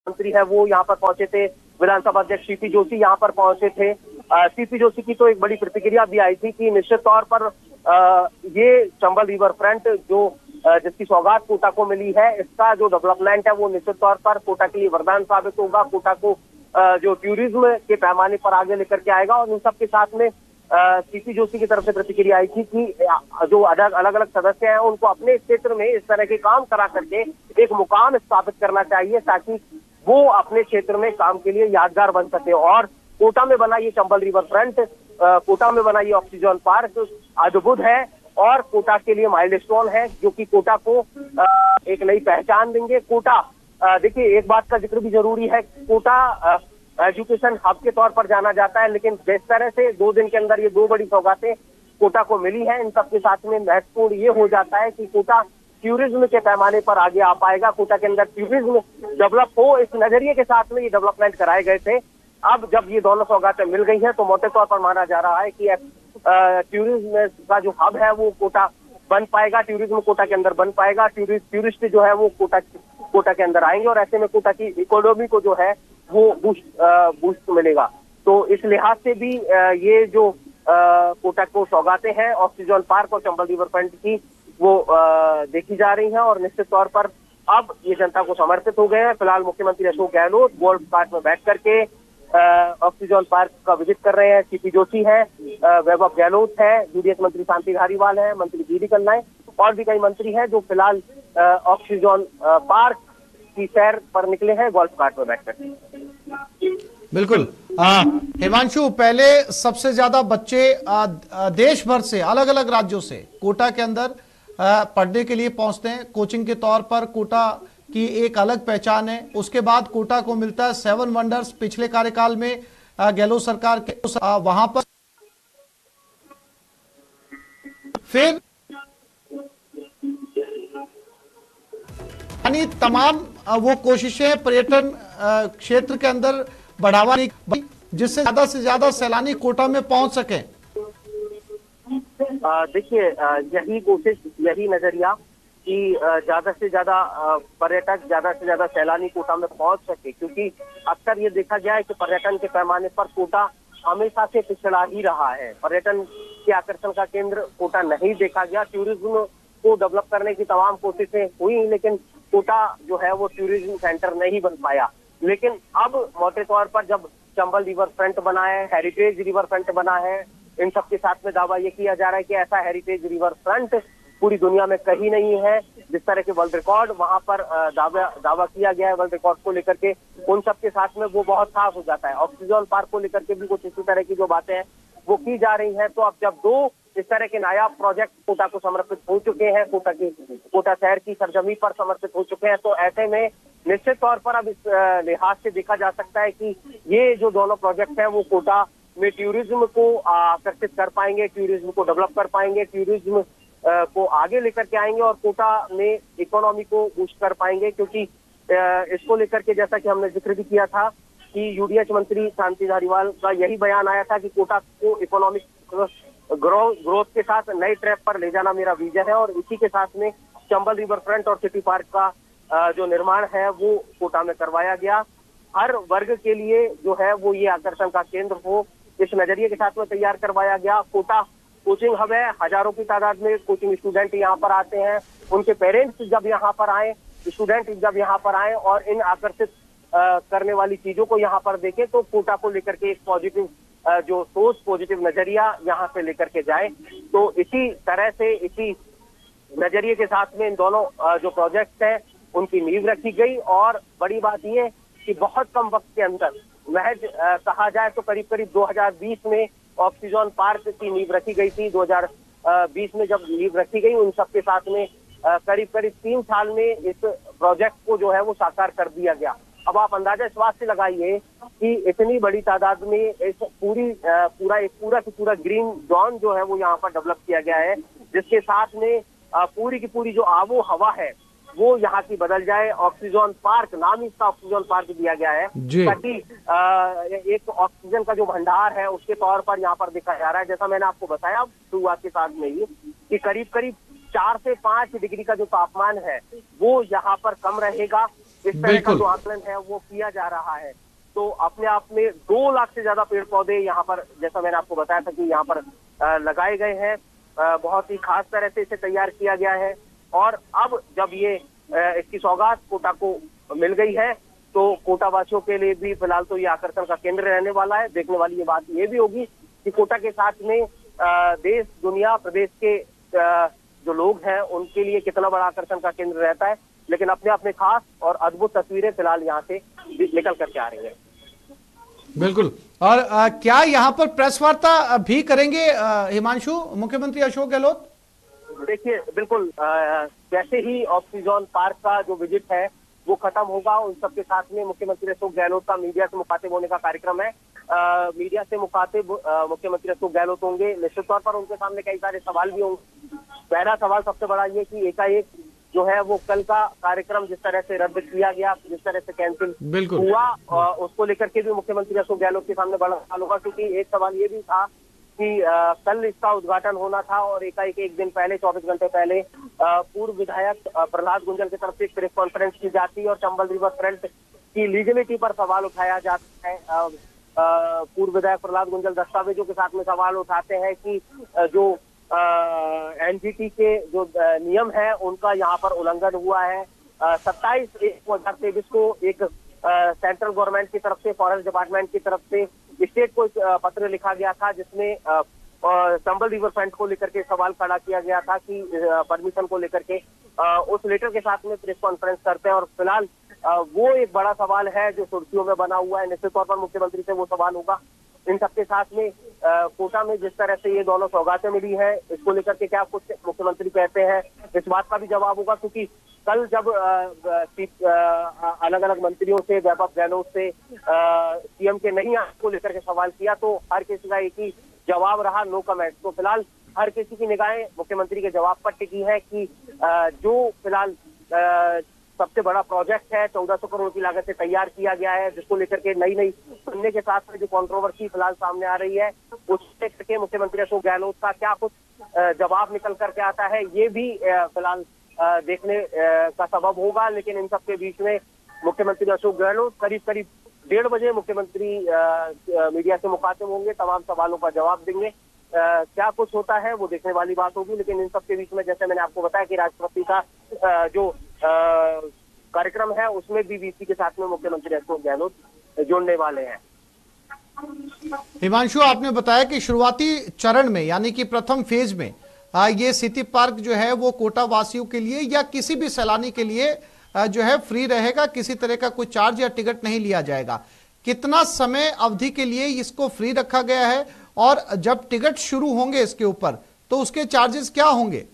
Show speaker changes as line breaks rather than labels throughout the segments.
मंत्री है वो यहाँ पर पहुंचे थे, विधानसभा अध्यक्ष सीपी जोशी यहाँ पर पहुंचे थे। सीपी जोशी की तो एक बड़ी प्रतिक्रिया भी आई थी कि निश्चित तौर पर ये चंबल रिवर फ्रंट जो जिसकी सौगात कोटा को मिली है, इसका जो डेवलपमेंट है वो निश्चित तौर पर कोटा के लिए वरदान साबित होगा। कोटा को जो टूरिज्म के पैमाने पर आगे लेकर के आएगा। और इन सब के साथ में सीपी जोशी की तरफ से प्रतिक्रिया आई थी कि जो अलग अलग सदस्य हैं उनको अपने क्षेत्र में इस तरह के काम करा करके एक मुकाम स्थापित करना चाहिए, ताकि वो अपने क्षेत्र में काम के लिए यादगार बन सके। और कोटा में बना ये चंबल रिवर फ्रंट, कोटा में बना ये ऑक्सीजन पार्क अद्भुत है और कोटा के लिए माइलस्टोन है, जो कि कोटा को एक नई पहचान देंगे। कोटा देखिए, एक बात का जिक्र भी जरूरी है, कोटा एजुकेशन हब के तौर पर जाना जाता है, लेकिन जिस तरह से 2 दिन के अंदर ये 2 बड़ी सौगातें कोटा को मिली हैं, इन सबके साथ में महत्वपूर्ण ये हो जाता है कि कोटा टूरिज्म के पैमाने पर आगे आ पाएगा। कोटा के अंदर टूरिज्म डेवलप हो, इस नजरिए के साथ में ये डेवलपमेंट कराए गए थे। अब जब ये दोनों सौगातें मिल गई हैं तो मोटे तौर पर माना जा रहा है कि टूरिज्म का जो हब है वो कोटा बन पाएगा, टूरिज्म कोटा के अंदर बन पाएगा। टूरिस्ट जो है वो कोटा के अंदर आएंगे और ऐसे में कोटा की इकोनॉमी को जो है वो बूस्ट मिलेगा। तो इस लिहाज से भी ये जो कोटा को सौगातें हैं ऑक्सीजन पार्क और चंबल रिवर फ्रंट की, वो देखी जा रही हैं और निश्चित तौर पर अब ये जनता को समर्पित हो गए हैं। फिलहाल मुख्यमंत्री अशोक गहलोत गोल्फ कार्ट में बैठ करके ऑक्सीजन पार्क का विजिट कर रहे हैं। सीपी जोशी है, वैभव गहलोत है, यूडीएच मंत्री शांति धारीवाल है, मंत्री बीडी कल्ला है और भी कई मंत्री हैं जो फिलहाल ऑक्सीजन पार्क की सैर पर निकले हैं गोल्फ कार्ट में बैठकर।
बिल्कुल। हिमांशु, पहले सबसे ज्यादा बच्चे देश भर से, अलग अलग राज्यों से कोटा के अंदर पढ़ने के लिए पहुंचते हैं। कोचिंग के तौर पर कोटा की एक अलग पहचान है। उसके बाद कोटा को मिलता है 7 वंडर्स। पिछले कार्यकाल में गहलोत सरकार के वहां पर फिर यानी तमाम वो कोशिशें पर्यटन क्षेत्र के अंदर बढ़ावा जिससे ज्यादा से ज्यादा सैलानी कोटा में पहुंच सके।
देखिए, यही कोशिश, यही नजरिया कि ज्यादा से ज्यादा पर्यटक, ज्यादा से ज्यादा सैलानी कोटा में पहुंच सके, क्योंकि अक्सर ये देखा गया है कि पर्यटन के पैमाने पर कोटा हमेशा से पिछड़ा ही रहा है। पर्यटन के आकर्षण का केंद्र कोटा नहीं देखा गया। टूरिज्म को डेवलप करने की तमाम कोशिशें हुई, लेकिन कोटा जो है वो टूरिज्म सेंटर नहीं बन पाया। लेकिन अब मोटे तौर पर जब चंबल रिवर फ्रंट बना है, हेरिटेज रिवर फ्रंट बना है, इन सब के साथ में दावा ये किया जा रहा है कि ऐसा हेरिटेज रिवर फ्रंट पूरी दुनिया में कहीं नहीं है। जिस तरह के वर्ल्ड रिकॉर्ड वहां पर दावा किया गया है वर्ल्ड रिकॉर्ड को लेकर के, उन सब के साथ में वो बहुत साफ हो जाता है। ऑक्सीजन पार्क को लेकर के भी कुछ इसी तरह की जो बातें हैं वो की जा रही हैं। तो अब जब 2 इस तरह के नायाब प्रोजेक्ट कोटा को समर्पित हो चुके हैं, कोटा शहर की सरजमी पर समर्पित हो चुके हैं, तो ऐसे में निश्चित तौर पर अब इस लिहाज से देखा जा सकता है कि ये जो दोनों प्रोजेक्ट हैं वो कोटा में टूरिज्म को आकर्षित कर पाएंगे, टूरिज्म को डेवलप कर पाएंगे, टूरिज्म को आगे लेकर के आएंगे और कोटा में इकोनॉमी को बूस्ट कर पाएंगे। क्योंकि इसको लेकर के जैसा कि हमने जिक्र भी किया था कि यूडीएच मंत्री शांति धारीवाल का यही बयान आया था कि कोटा को इकोनॉमिक ग्रोथ के साथ नए ट्रैक पर ले जाना मेरा विजन है। और इसी के साथ में चंबल रिवर फ्रंट और सिटी पार्क का जो निर्माण है वो कोटा में करवाया गया। हर वर्ग के लिए जो है वो ये आकर्षण का केंद्र हो, इस नजरिए के साथ में तैयार करवाया गया। कोटा कोचिंग हब है, हजारों की तादाद में कोचिंग स्टूडेंट यहाँ पर आते हैं। उनके पेरेंट्स जब यहाँ पर आए, स्टूडेंट जब यहाँ पर आए और इन आकर्षित करने वाली चीजों को यहाँ पर देखें, तो कोटा को लेकर के एक पॉजिटिव जो सोच, पॉजिटिव नजरिया यहाँ से लेकर के जाए। तो इसी तरह से, इसी नजरिए के साथ में इन दोनों जो प्रोजेक्ट हैं उनकी नींव रखी गई। और बड़ी बात यह कि बहुत कम वक्त के अंदर, महज कहा जाए तो करीब करीब 2020 में ऑक्सीजन पार्क की नींव रखी गई थी। 2020 में जब नींव रखी गई, उन सब के साथ में करीब करीब 3 साल में इस प्रोजेक्ट को जो है वो साकार कर दिया गया। अब आप अंदाजा इस बात से लगाइए कि इतनी बड़ी तादाद में इस पूरा की पूरा ग्रीन जोन जो है वो यहाँ पर डेवलप किया गया है, जिसके साथ में पूरी की पूरी जो आबो हवा है वो यहाँ की बदल जाए। ऑक्सीजन पार्क, नाम ही इसका ऑक्सीजन पार्क दिया गया है ताकि एक ऑक्सीजन का जो भंडार है उसके तौर पर यहाँ पर देखा जा रहा है। जैसा मैंने आपको बताया शुरुआत के साथ में ही कि करीब करीब 4 से 5 डिग्री का जो तापमान है वो यहाँ पर कम रहेगा। इस तरह का जो आकलन है वो किया जा रहा है। तो अपने आप में 2 लाख से ज्यादा पेड़ पौधे यहाँ पर, जैसा मैंने आपको बताया था कि यहाँ पर लगाए गए हैं। बहुत ही खास तरह से इसे तैयार किया गया है। और अब जब ये इसकी सौगात कोटा को मिल गई है तो कोटा वासियों के लिए भी फिलहाल तो ये आकर्षण का केंद्र रहने वाला है। देखने वाली ये बात ये भी होगी कि कोटा के साथ में देश, दुनिया, प्रदेश के जो लोग हैं उनके लिए कितना बड़ा आकर्षण का केंद्र रहता है। लेकिन अपने आप में खास और अद्भुत तस्वीरें फिलहाल यहाँ से निकल करके आ रही है।
बिल्कुल। और क्या यहाँ पर प्रेस वार्ता भी करेंगे हिमांशु मुख्यमंत्री अशोक गहलोत?
देखिए, बिल्कुल जैसे ही ऑक्सीजन पार्क का जो विजिट है वो खत्म होगा, उन सबके साथ में मुख्यमंत्री अशोक गहलोत का मीडिया से मुखातिब होने का कार्यक्रम है। मीडिया से मुखातिब मुख्यमंत्री अशोक गहलोत होंगे। निश्चित तौर पर उनके सामने कई सारे सवाल भी होंगे। पहला सवाल सबसे बड़ा ये कि एकाएक जो है वो कल का कार्यक्रम जिस तरह से रद्द किया गया, जिस तरह से कैंसिल हुआ, उसको लेकर के भी मुख्यमंत्री अशोक गहलोत के सामने बड़ा सवाल होगा। क्योंकि एक सवाल ये भी था कि कल इसका उद्घाटन होना था और एकाएक एक दिन पहले, 24 घंटे पहले पूर्व विधायक प्रहलाद गुंजल की तरफ से एक प्रेस कॉन्फ्रेंस की जाती है और चंबल रिवर फ्रंट की लीगलिटी पर सवाल उठाया जाता है। पूर्व विधायक प्रहलाद गुंजल दस्तावेजों के साथ में सवाल उठाते हैं कि जो एनजीटी के जो नियम है उनका यहाँ पर उल्लंघन हुआ है। 27/1/2023 को एक सेंट्रल गवर्नमेंट की तरफ से, फॉरेस्ट डिपार्टमेंट की तरफ से स्टेट को एक पत्र लिखा गया था जिसमें चंबल रिवर फ्रंट को लेकर के सवाल खड़ा किया गया था कि परमिशन को लेकर के उस लेटर के साथ में प्रेस कॉन्फ्रेंस करते हैं। और फिलहाल वो एक बड़ा सवाल है जो सुर्खियों में बना हुआ है। निश्चित तौर पर मुख्यमंत्री से वो सवाल होगा। इन सबके साथ में कोटा में जिस तरह से ये दोनों सौगातें मिली है, इसको लेकर के क्या कुछ मुख्यमंत्री कहते हैं, इस बात का भी जवाब होगा। क्योंकि कल जब अलग अलग मंत्रियों से, वैभव गहलोत से सीएम के नहीं आने को लेकर के सवाल किया तो हर किसी का एक ही जवाब रहा, नो कमेंट। तो फिलहाल हर किसी की निगाहें मुख्यमंत्री के जवाब पर टिकी है कि जो फिलहाल सबसे बड़ा प्रोजेक्ट है 1400 करोड़ की लागत से तैयार किया गया है, जिसको लेकर के नई सुनने के साथ में जो कंट्रोवर्सी फिलहाल सामने आ रही है, उसको लेकर के मुख्यमंत्री अशोक गहलोत का क्या कुछ जवाब निकल करके आता है, ये भी फिलहाल देखने का सबब होगा। लेकिन इन सबके बीच में मुख्यमंत्री अशोक गहलोत करीब 1:30 बजे मुख्यमंत्री मीडिया से मुखातिब होंगे, तमाम सवालों का जवाब देंगे। क्या कुछ होता है वो देखने वाली बात होगी। लेकिन इन सबके बीच में जैसे मैंने आपको बताया कि राष्ट्रपति का जो कार्यक्रम है उसमें भी वीसी के साथ में मुख्यमंत्री अशोक गहलोत जुड़ने वाले हैं।
हिमांशु, आपने बताया कि शुरुआती चरण में यानी कि प्रथम फेज में ये सिटी पार्क जो है वो कोटा वासियों के लिए या किसी भी सैलानी के लिए जो है फ्री रहेगा, किसी तरह का कोई चार्ज या टिकट नहीं लिया जाएगा। कितना समय अवधि के लिए इसको फ्री रखा गया है और जब टिकट शुरू होंगे इसके ऊपर तो उसके चार्जेस क्या होंगे?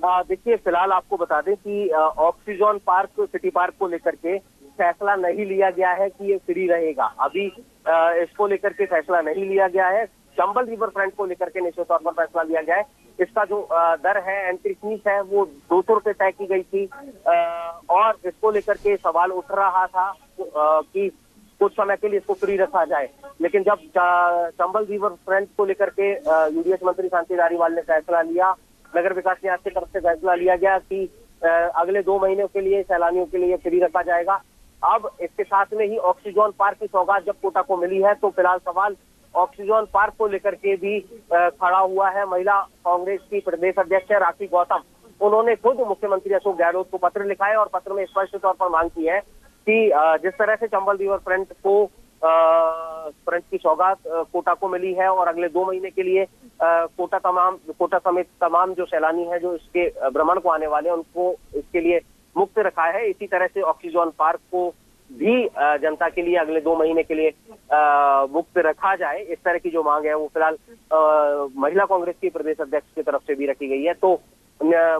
देखिए, फिलहाल आपको बता दें कि ऑक्सीजन पार्क, सिटी पार्क को लेकर के फैसला नहीं लिया गया है कि ये फ्री रहेगा। अभी इसको लेकर के फैसला नहीं लिया गया है। चंबल रिवर फ्रंट को लेकर के निश्चित तौर पर फैसला लिया गया है। इसका जो दर है, एंट्री फीस है, वो 200 रुपये तय की गई थी और इसको लेकर के सवाल उठ रहा था कि कुछ समय के लिए इसको फ्री रखा जाए। लेकिन जब चंबल रिवर फ्रंट को लेकर के यूडीएच मंत्री शांति धारीवाल ने फैसला लिया, नगर विकास न्यास की तरफ से फैसला लिया गया कि अगले 2 महीनों के लिए सैलानियों के लिए फ्री रखा जाएगा। अब इसके साथ में ही ऑक्सीजन पार्क की सौगात जब कोटा को मिली है तो फिलहाल सवाल ऑक्सीजन पार्क को लेकर के भी खड़ा हुआ है। महिला कांग्रेस की प्रदेश अध्यक्ष है राखी गौतम, उन्होंने खुद मुख्यमंत्री अशोक गहलोत को पत्र लिखा है और पत्र में स्पष्ट तौर पर मांग की है कि जिस तरह से चंबल रिवर फ्रंट की सौगात कोटा को मिली है और अगले 2 महीने के लिए कोटा समेत तमाम जो सैलानी है जो इसके भ्रमण को आने वाले हैं उनको इसके लिए मुक्त रखा है, इसी तरह से ऑक्सीजन पार्क को भी जनता के लिए अगले 2 महीने के लिए मुक्त रखा जाए। इस तरह की जो मांग है वो फिलहाल महिला कांग्रेस की प्रदेश अध्यक्ष की तरफ से भी रखी गई है। तो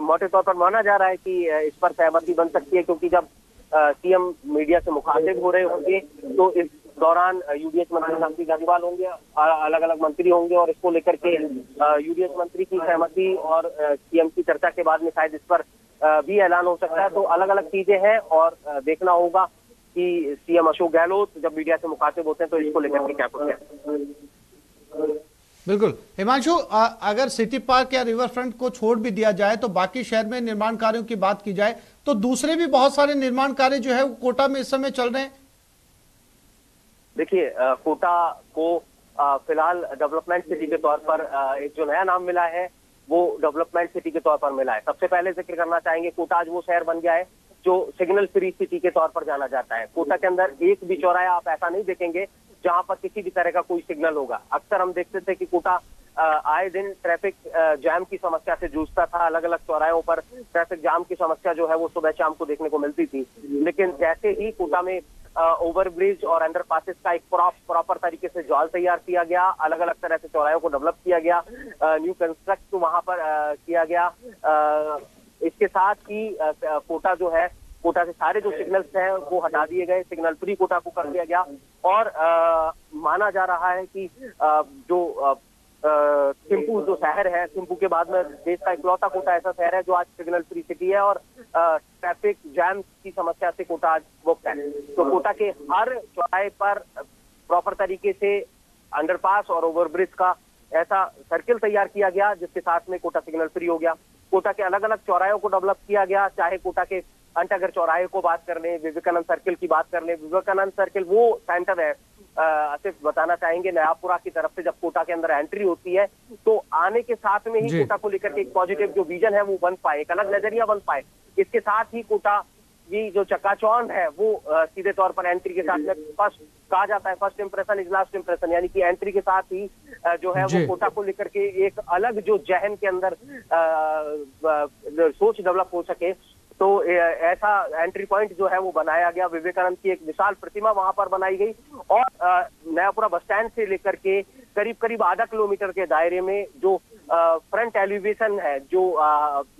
मोटे तौर पर माना जा रहा है कि इस पर सहमति बन सकती है, क्योंकि जब सीएम मीडिया से मुखातिब हो रहे होंगे तो इस दौरान यूडीएच मंत्री शांति धारीवाल होंगे, अलग अलग मंत्री होंगे और इसको लेकर के यूडीएच मंत्री की सहमति और सीएम की चर्चा के बाद में शायद इस पर भी ऐलान हो सकता है। तो अलग अलग चीजें हैं और देखना होगा कि सीएम अशोक गहलोत जब मीडिया से मुखातिब होते हैं तो इसको लेकर के क्या कुछ है।
बिल्कुल हिमांशु, अगर सिटी पार्क या रिवर फ्रंट को छोड़ भी दिया जाए तो बाकी शहर में निर्माण कार्यों की बात की जाए तो दूसरे भी बहुत सारे निर्माण कार्य जो है वो कोटा में इस समय चल रहे हैं।
देखिए, कोटा को फिलहाल डेवलपमेंट सिटी के तौर पर एक जो नया नाम मिला है वो डेवलपमेंट सिटी के तौर पर मिला है। सबसे पहले जिक्र करना चाहेंगे, कोटा आज वो शहर बन गया है जो सिग्नल फ्री सिटी के तौर पर जाना जाता है। कोटा के अंदर एक भी चौराहा आप ऐसा नहीं देखेंगे जहां पर किसी भी तरह का कोई सिग्नल होगा। अक्सर हम देखते थे कि कोटा आए दिन ट्रैफिक जाम की समस्या से जूझता था। अलग अलग चौराहों पर ट्रैफिक जाम की समस्या जो है वो सुबह शाम को देखने को मिलती थी। लेकिन जैसे ही कोटा में ओवरब्रिज और अंडरपासेस का एक प्रॉपर तरीके से जाल तैयार किया गया, अलग अलग तरह से चौराहों को डेवलप किया गया, न्यू कंस्ट्रक्ट वहां पर किया गया। इसके साथ ही कोटा जो है, कोटा से सारे जो सिग्नल्स हैं वो हटा दिए गए, सिग्नल फ्री कोटा को कर दिया गया। और माना जा रहा है कि जो थिम्पू जो शहर है, थिम्पू के बाद में देश का इकलौता कोटा ऐसा शहर है जो आज सिग्नल फ्री सिटी है और ट्रैफिक जैम की समस्या से कोटा आज मुक्त है। तो कोटा के हर चौराहे पर प्रॉपर तरीके से अंडरपास और ओवरब्रिज का ऐसा सर्किल तैयार किया गया जिसके साथ में कोटा सिग्नल फ्री हो गया। कोटा के अलग अलग चौराहों को डेवलप किया गया, चाहे कोटा के अंटागढ़ चौराहे को बात कर लें, विवेकानंद सर्किल की बात कर लें। विवेकानंद सर्किल वो सेंटर है, सिर्फ बताना चाहेंगे, नयापुरा की तरफ से जब कोटा के अंदर एंट्री होती है तो आने के साथ में ही कोटा को लेकर के एक पॉजिटिव जो विजन है वो बन पाए, एक अलग नजरिया बन पाए। इसके साथ ही कोटा ये जो चकाचौंध है वो सीधे तौर पर एंट्री के साथ में फर्स्ट कहा जाता है, first impression is last impression, यानी कि एंट्री के साथ ही जो है वो कोटा को लेकर के एक अलग जो जहन के अंदर सोच डेवलप हो सके, तो ऐसा एंट्री पॉइंट जो है वो बनाया गया। विवेकानंद की एक विशाल प्रतिमा वहां पर बनाई गई और नयापुरा बस स्टैंड से लेकर के करीब करीब आधा किलोमीटर के दायरे में जो फ्रंट एलिवेशन है, जो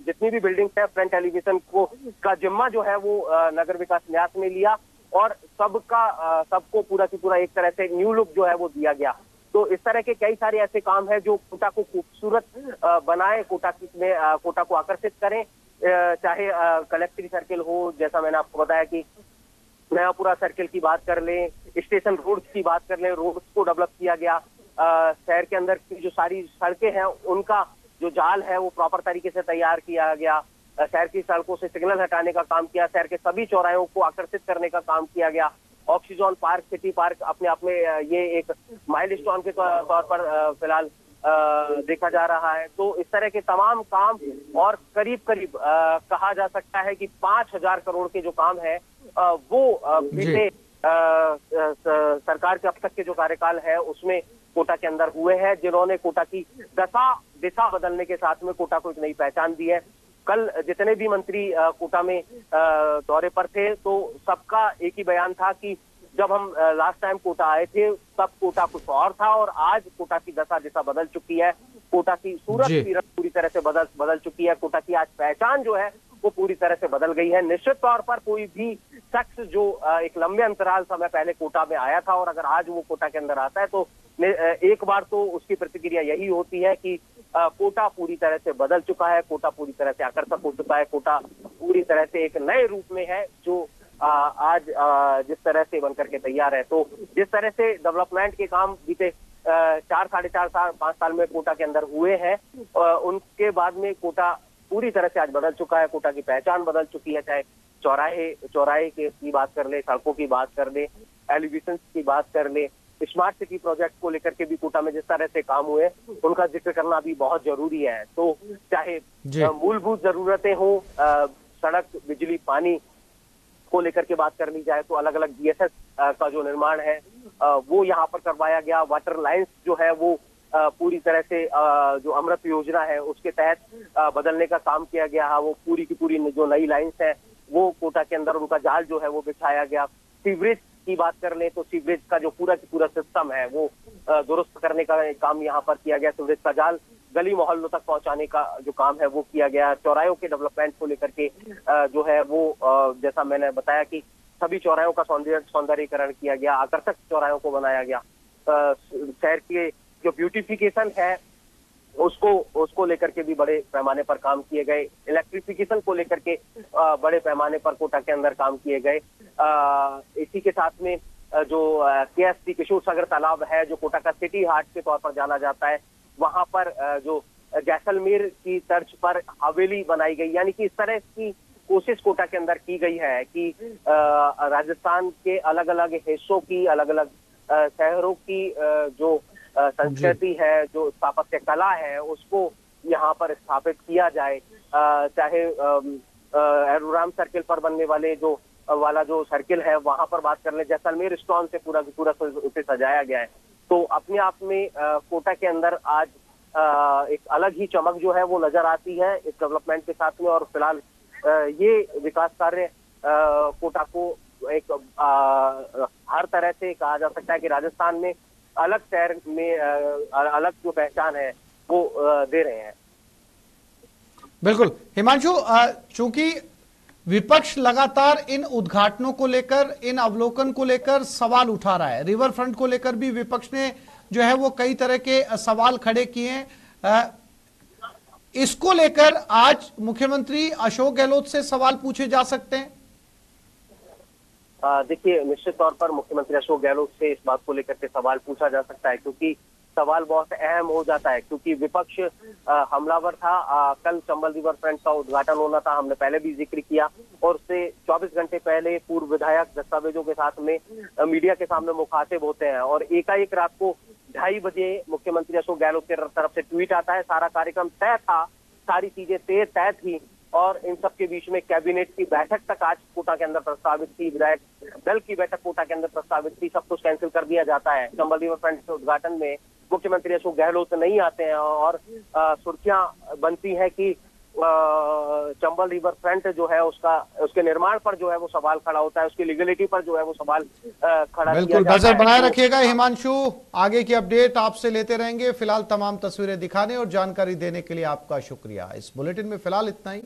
जितनी भी बिल्डिंग्स है, फ्रंट एलिवेशन को का जिम्मा जो है वो नगर विकास न्यास में लिया और सबको पूरा की पूरा एक तरह से न्यू लुक जो है वो दिया गया। तो इस तरह के कई सारे ऐसे काम है जो कोटा को खूबसूरत बनाए, कोटा को आकर्षित करें। चाहे कलेक्ट्री सर्किल हो, जैसा मैंने आपको बताया कि नयापुरा सर्किल की बात कर लें, स्टेशन रोड्स की बात कर लें, रोड्स को डेवलप किया गया। शहर के अंदर की जो सारी सड़कें हैं उनका जो जाल है वो प्रॉपर तरीके से तैयार किया गया। शहर की सड़कों से सिग्नल हटाने का काम किया, शहर के सभी चौराहों को आकर्षित करने का काम किया गया। ऑक्सीजन पार्क, सिटी पार्क अपने आप में ये एक माइलस्टोन के तौर पर फिलहाल देखा जा रहा है। तो इस तरह के तमाम काम और करीब करीब कहा जा सकता है कि 5,000 करोड़ के जो काम है वो बीते सरकार के अब तक के जो कार्यकाल है उसमें कोटा के अंदर हुए हैं, जिन्होंने कोटा की दिशा बदलने के साथ में कोटा को एक नई पहचान दी है। कल जितने भी मंत्री कोटा में दौरे पर थे तो सबका एक ही बयान था कि जब हम लास्ट टाइम कोटा आए थे तब कोटा कुछ और था और आज कोटा की दिशा बदल चुकी है। कोटा की सूरत पूरी तरह से बदल चुकी है। कोटा की आज पहचान जो है वो पूरी तरह से बदल गई है। निश्चित तौर पर कोई भी शख्स जो एक लंबे अंतराल समय पहले कोटा में आया था और अगर आज वो कोटा के अंदर आता है तो एक बार तो उसकी प्रतिक्रिया यही होती है कि कोटा पूरी तरह से बदल चुका है, कोटा पूरी तरह से आकर्षक हो चुका है, कोटा पूरी तरह से एक नए रूप में है जो आज जिस तरह से बनकर के तैयार है। तो जिस तरह से डेवलपमेंट के काम बीते 4-4.5 साल में कोटा के अंदर हुए हैं, उनके बाद में कोटा पूरी तरह से आज बदल चुका है। कोटा की पहचान बदल चुकी है, चाहे चौराहे की बात कर ले, सड़कों की बात कर ले, एलिवेशन की बात कर ले, स्मार्ट सिटी प्रोजेक्ट को लेकर के भी कोटा में जिस तरह से काम हुए उनका जिक्र करना भी बहुत जरूरी है। तो चाहे मूलभूत जरूरतें हो, सड़क, बिजली, पानी को लेकर के बात कर ली जाए तो अलग अलग बीएसएस का जो निर्माण है वो यहाँ पर करवाया गया। वाटर लाइन्स जो है वो पूरी तरह से जो अमृत योजना है उसके तहत बदलने का काम किया गया है। वो पूरी की पूरी जो नई लाइन्स है वो कोटा के अंदर उनका जाल जो है वो बिछाया गया। सीवरेज की बात कर ले तो सीवरेज का जो पूरा की पूरा सिस्टम है वो दुरुस्त करने का काम यहाँ पर किया गया। सीवरेज का जाल गली मोहल्लों तक पहुंचाने का जो काम है वो किया गया। चौराहों के डेवलपमेंट को लेकर के जो है वो जैसा मैंने बताया कि सभी चौराहों का सौंदर्यीकरण किया गया, आकर्षक चौराहों को बनाया गया। शहर के जो ब्यूटिफिकेशन है उसको लेकर के भी बड़े पैमाने पर काम किए गए। इलेक्ट्रिफिकेशन को लेकर के बड़े पैमाने पर कोटा के अंदर काम किए गए। इसी के साथ में जो KST किशोर सागर तालाब है, जो कोटा का सिटी हार्ट के तौर पर जाना जाता है, वहां पर जो जैसलमेर की तर्ज पर हवेली बनाई गई। यानी कि इस तरह की कोशिश कोटा के अंदर की गई है कि राजस्थान के अलग अलग हिस्सों की, अलग अलग शहरों की जो संस्कृति है, जो स्थापत्य कला है, उसको यहाँ पर स्थापित किया जाए। चाहे एरोराम सर्किल पर बनने वाले जो सर्किल है, वहां पर बात कर ले, जैसलमेर स्टोन से पूरा पूरा उसे सजाया गया है। तो अपने आप में कोटा के अंदर आज एक अलग ही चमक जो है वो नजर आती है इस डेवलपमेंट के साथ में। और फिलहाल ये विकास कार्य कोटा को एक हर तरह से कहा जा सकता है कि राजस्थान में अलग शहर में अलग जो पहचान है वो दे रहे हैं।
बिल्कुल हिमांशु, चूंकि विपक्ष लगातार इन उद्घाटनों को लेकर, इन अवलोकन को लेकर सवाल उठा रहा है, रिवर फ्रंट को लेकर भी विपक्ष ने जो है वो कई तरह के सवाल खड़े किए हैं। इसको लेकर आज मुख्यमंत्री अशोक गहलोत से सवाल पूछे जा सकते हैं।
देखिए, निश्चित तौर पर मुख्यमंत्री अशोक गहलोत से इस बात को लेकर के सवाल पूछा जा सकता है, क्योंकि सवाल बहुत अहम हो जाता है। क्योंकि विपक्ष हमलावर था। कल चंबल रिवर फ्रंट का उद्घाटन होना था, हमने पहले भी जिक्र किया, और उससे 24 घंटे पहले पूर्व विधायक दस्तावेजों के साथ में मीडिया के सामने मुखातिब होते हैं, और एकाएक रात को 2:30 बजे मुख्यमंत्री अशोक गहलोत की तरफ से ट्वीट आता है। सारा कार्यक्रम तय था, सारी चीजें तय थी, और इन सब के बीच में कैबिनेट की बैठक तक आज कोटा के अंदर प्रस्तावित थी, विधायक दल की बैठक कोटा के अंदर प्रस्तावित थी, सब कुछ कैंसिल कर दिया जाता है। चंबल रिवर फ्रंट के उद्घाटन में मुख्यमंत्री अशोक गहलोत नहीं आते हैं, और सुर्खियां बनती हैं कि चंबल रिवर फ्रंट जो है उसके निर्माण पर जो है वो सवाल खड़ा होता है, उसकी लीगलिटी पर जो है वो सवाल खड़ा।
बिल्कुल, नजर बनाए रखिएगा हिमांशु, आगे की अपडेट आपसे लेते रहेंगे। फिलहाल तमाम तस्वीरें दिखाने और जानकारी देने के लिए आपका शुक्रिया। इस बुलेटिन में फिलहाल इतना ही।